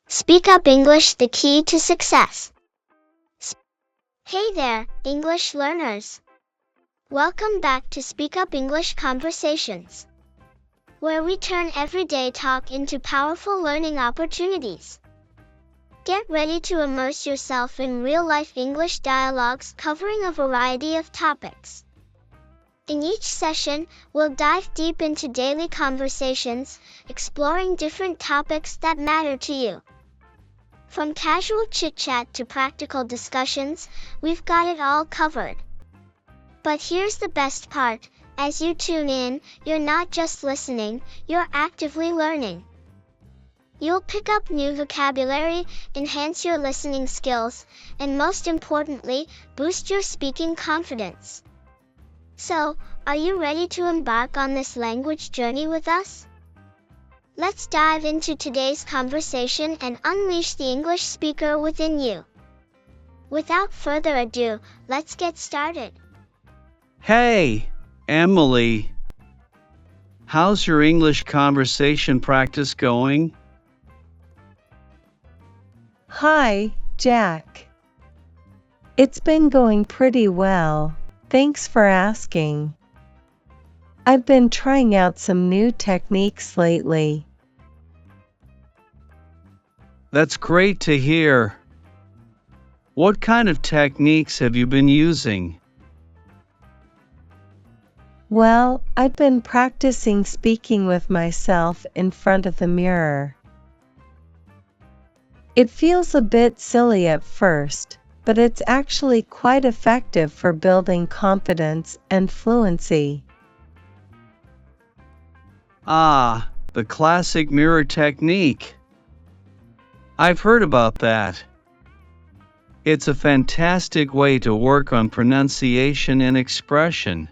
Speak up English, the key to success. Hey there, English learners. Welcome back to Speak Up English Conversations, where we turn everyday talk into powerful learning opportunities. Get ready to immerse yourself in real-life English dialogues covering a variety of topics. In each session, we'll dive deep into daily conversations, exploring different topics that matter to you. From casual chit-chat to practical discussions, we've got it all covered. But here's the best part: as you tune in, you're not just listening, you're actively learning. You'll pick up new vocabulary, enhance your listening skills, and most importantly, boost your speaking confidence. So, are you ready to embark on this language journey with us? Let's dive into today's conversation and unleash the English speaker within you. Without further ado, let's get started. Hey, Emily. How's your English conversation practice going? Hi, Jack. It's been going pretty well. Thanks for asking. I've been trying out some new techniques lately. That's great to hear. What kind of techniques have you been using? Well, I've been practicing speaking with myself in front of the mirror. It feels a bit silly at first, but it's actually quite effective for building confidence and fluency. Ah, the classic mirror technique. I've heard about that. It's a fantastic way to work on pronunciation and expression.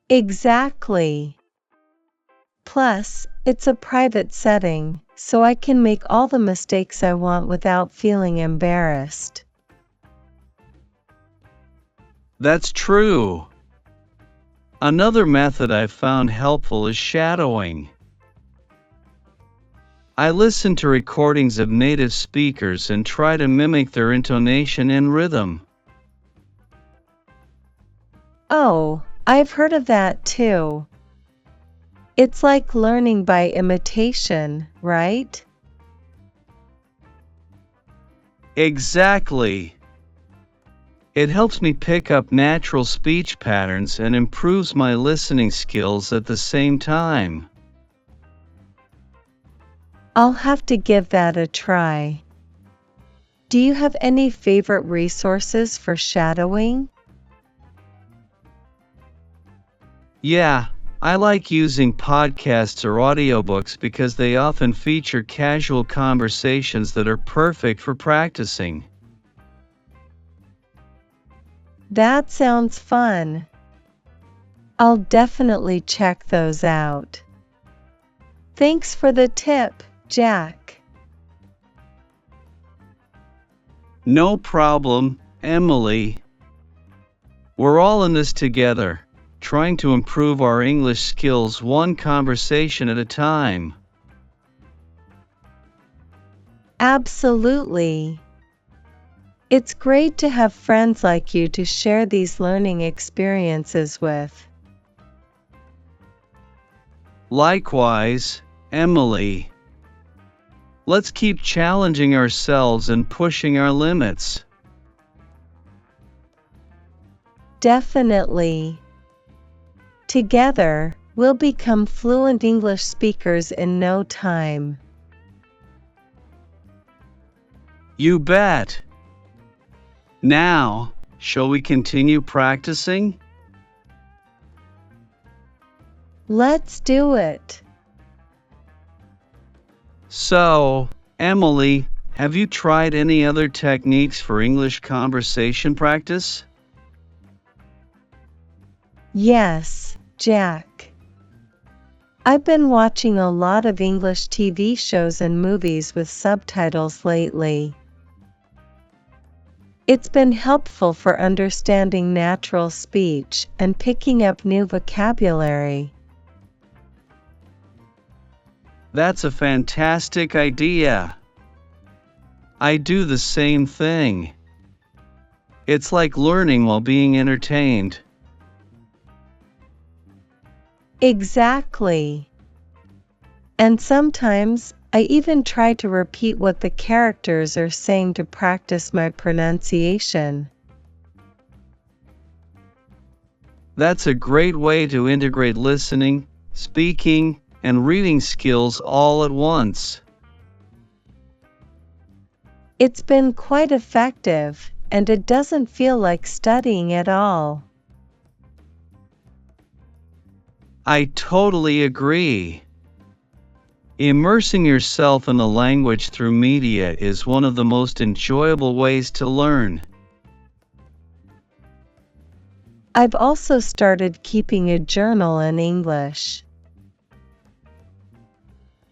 Exactly. Plus, it's a private setting, so I can make all the mistakes I want without feeling embarrassed. That's true. Another method I've found helpful is shadowing. I listen to recordings of native speakers and try to mimic their intonation and rhythm. Oh, I've heard of that too. It's like learning by imitation, right? Exactly. It helps me pick up natural speech patterns and improves my listening skills at the same time. I'll have to give that a try. Do you have any favorite resources for shadowing? Yeah, I like using podcasts or audiobooks because they often feature casual conversations that are perfect for practicing. That sounds fun. I'll definitely check those out. Thanks for the tip, Jack. No problem, Emily. We're all in this together, trying to improve our English skills one conversation at a time. Absolutely. It's great to have friends like you to share these learning experiences with. Likewise, Emily. Let's keep challenging ourselves and pushing our limits. Definitely. Together, we'll become fluent English speakers in no time. You bet. Now, shall we continue practicing? Let's do it. So, Emily, have you tried any other techniques for English conversation practice? Yes, Jack. I've been watching a lot of English TV shows and movies with subtitles lately. It's been helpful for understanding natural speech and picking up new vocabulary. That's a fantastic idea. I do the same thing. It's like learning while being entertained. Exactly. And sometimes I even try to repeat what the characters are saying to practice my pronunciation. That's a great way to integrate listening, speaking, and reading skills all at once. It's been quite effective, and it doesn't feel like studying at all. I totally agree. Immersing yourself in the language through media is one of the most enjoyable ways to learn. I've also started keeping a journal in English.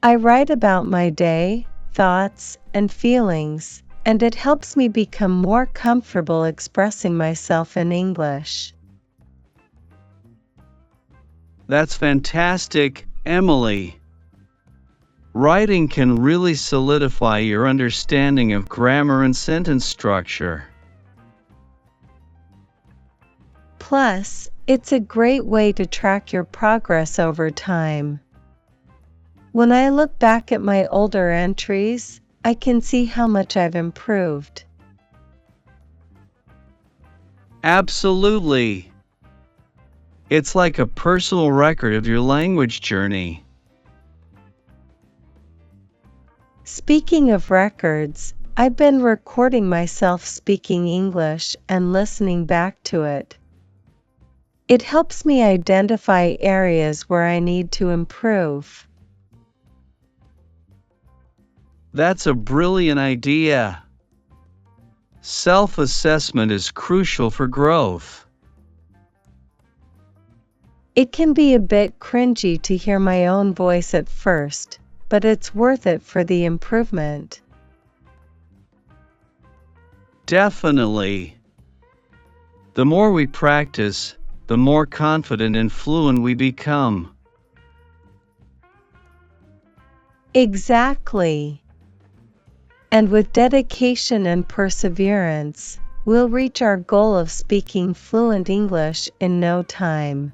I write about my day, thoughts, and feelings, and it helps me become more comfortable expressing myself in English. That's fantastic, Emily. Writing can really solidify your understanding of grammar and sentence structure. Plus, it's a great way to track your progress over time. When I look back at my older entries, I can see how much I've improved. Absolutely. It's like a personal record of your language journey. Speaking of records, I've been recording myself speaking English and listening back to it. It helps me identify areas where I need to improve. That's a brilliant idea. Self-assessment is crucial for growth. It can be a bit cringy to hear my own voice at first, but it's worth it for the improvement. Definitely. The more we practice, the more confident and fluent we become. Exactly. And with dedication and perseverance, we'll reach our goal of speaking fluent English in no time.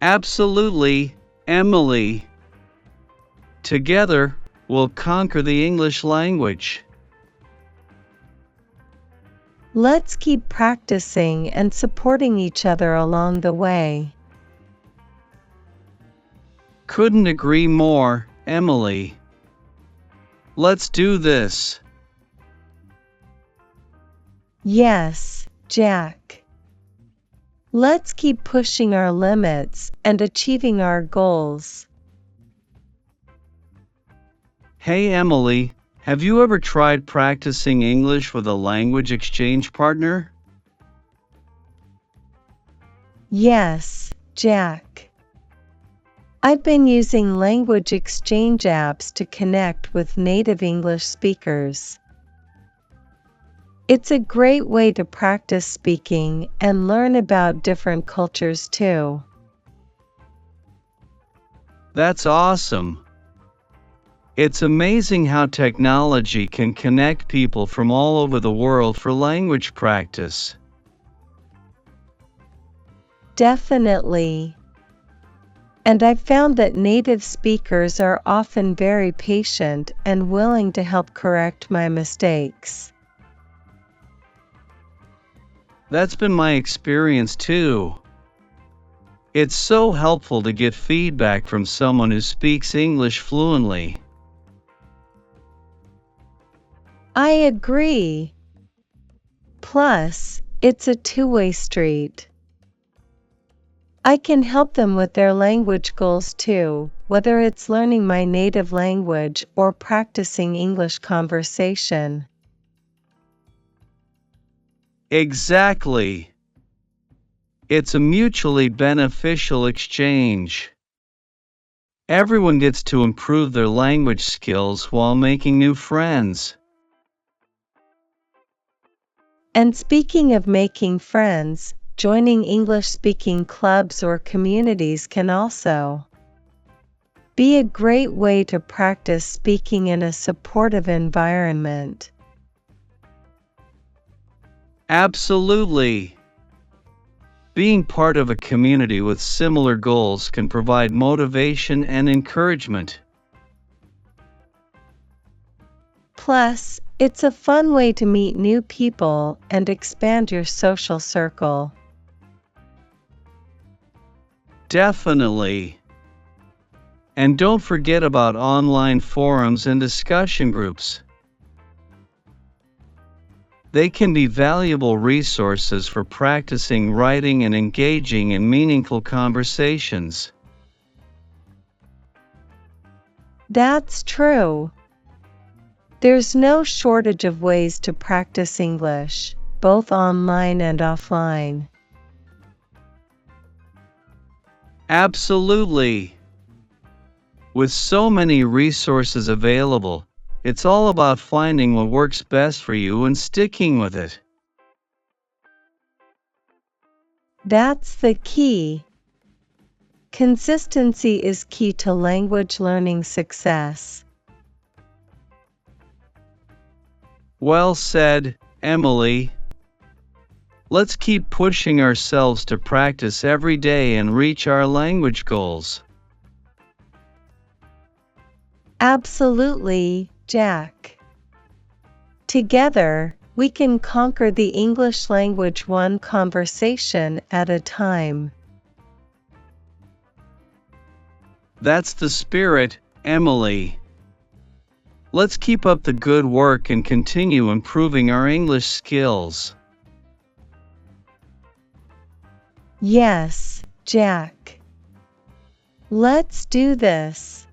Absolutely, Emily. Together, we'll conquer the English language. Let's keep practicing and supporting each other along the way. Couldn't agree more, Emily. Let's do this. Yes, Jack. Let's keep pushing our limits and achieving our goals. Hey Emily, have you ever tried practicing English with a language exchange partner? Yes, Jack. I've been using language exchange apps to connect with native English speakers. It's a great way to practice speaking and learn about different cultures too. That's awesome. It's amazing how technology can connect people from all over the world for language practice. Definitely. And I've found that native speakers are often very patient and willing to help correct my mistakes. That's been my experience too. It's so helpful to get feedback from someone who speaks English fluently. I agree. Plus, it's a two-way street. I can help them with their language goals too, whether it's learning my native language or practicing English conversation. Exactly. It's a mutually beneficial exchange. Everyone gets to improve their language skills while making new friends. And speaking of making friends, joining English-speaking clubs or communities can also. be a great way to practice speaking in a supportive environment. Absolutely. Being part of a community with similar goals can provide motivation and encouragement. Plus, it's a fun way to meet new people and expand your social circle. Definitely. And don't forget about online forums and discussion groups. They can be valuable resources for practicing writing and engaging in meaningful conversations. That's true. There's no shortage of ways to practice English, both online and offline. Absolutely. With so many resources available, it's all about finding what works best for you and sticking with it. That's the key. Consistency is key to language learning success. Well said, Emily. Let's keep pushing ourselves to practice every day and reach our language goals. Absolutely, Jack. Together, we can conquer the English language one conversation at a time. That's the spirit, Emily. Let's keep up the good work and continue improving our English skills. Yes, Jack. Let's do this.